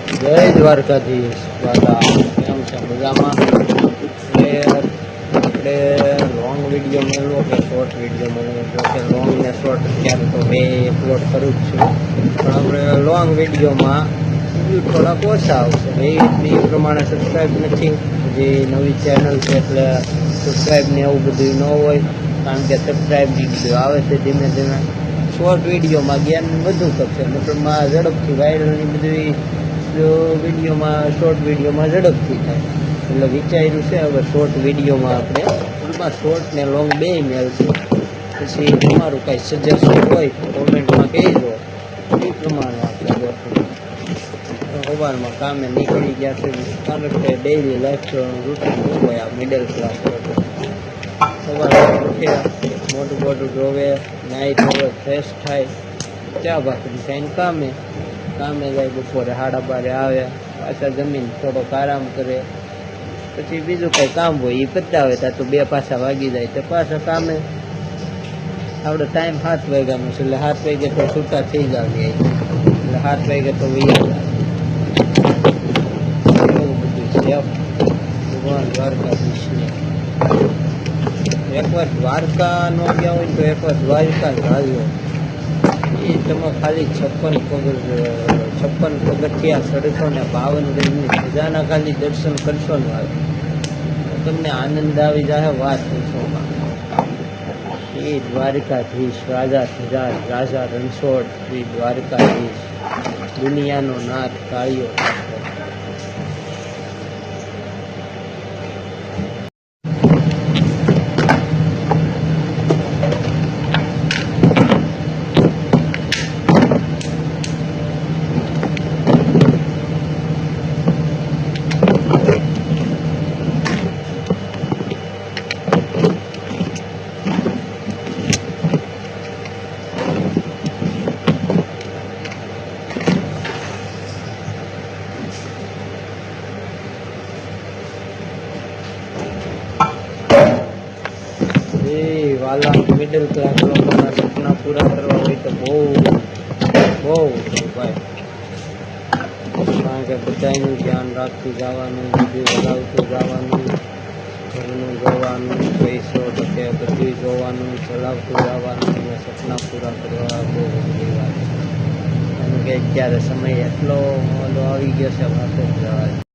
જય દ્વારકાધીશ દાદા, કેમ છે? મજામાં? આપણે લોંગ વિડીયો મળવો કે શોર્ટ વિડીયો મળવો? જો કે લોંગ ને શોર્ટ અત્યારે તો બે અપલોડ કરું જ છું, પણ આપણે લોંગ વિડીયોમાં વ્યૂ થોડાક ઓછા આવશે. એ પ્રમાણે સબસ્ક્રાઈબ નથી, જે નવી ચેનલ છે એટલે સબસ્ક્રાઈબ ને એવું બધું ન હોય, કારણ કે સબસ્ક્રાઈબ ને બધું આવે છે ધીમે ધીમે. શોર્ટ વિડીયોમાં જ્ઞાન વધુ કરશે, મતલબમાં ઝડપથી વાયરલની બધી વિડીયોમાં શોર્ટ વિડીયોમાં ઝડપથી થાય. એટલે વિચાર્યું છે હવે શોર્ટ વિડીયોમાં આપણે ટૂંકમાં શોર્ટ ને લોંગ બે મેળશું. પછી તમારું કાંઈ સજેશન હોય તો કોમેન્ટમાં કહેજો, એ પ્રમાણે આપણે ગોઠવું. સવારમાં કામે નીકળી ગયા છે, કારણ કે ડેઇલી લાઈફ રૂટીન શું હોય આ મિડલ ક્લાસ લોકો. સવારે ઉઠે, મોટું મોટું ધોવે, નાહી ધોવે, ફ્રેશ થાય, ચા ભાખરી ખાઈને કામે જાય. બપોરે 12:30 આવે, પાછા જમીન થોડોક આરામ કરે, પછી બીજું કંઈ કામ હોય એ પતાવે ત્યાં તો 2 પાછા વાગી જાય તો પાછા કામે. આપણે ટાઈમ 7 વાગ્યાનો છે, એટલે 7 વાગે તો છૂટા થઈ જાવીએ, એટલે 7 વાગે તો વૈયા એવું બધું છે. ભગવાન દ્વારકાધીશને એકવાર દ્વારકા ન ગયા હોય તો એકવાર દ્વારકા જાજો. એ તમે ખાલી 56 પગથિયા ચડશો ને 52 ગજની સજાના ખાલી દર્શન કરશો ને તમને આનંદ આવી જાય વાત પૂછોમાં. એ દ્વારકાધીશ રાજા રણછોડ શ્રી દ્વારકાધીશ, દુનિયાનો નાથ કાળિયો. વાલા મિડલ ક્લાસ લોકોના સપના પૂરા કરવા હોય તો બહુ ભાઈ, કારણ કે બધાનું ધ્યાન રાખતું જવાનું, બધું વગાવતું જવાનું, ઘરનું જોવાનું, પૈસો ટકે બધું જોવાનું, ચલાવતું જવાનું અને સપના પૂરા કરવા બહુ મોટી વાત છે. કારણ કે અત્યારે સમય એટલો આવી ગયો છે વાત જ જવા.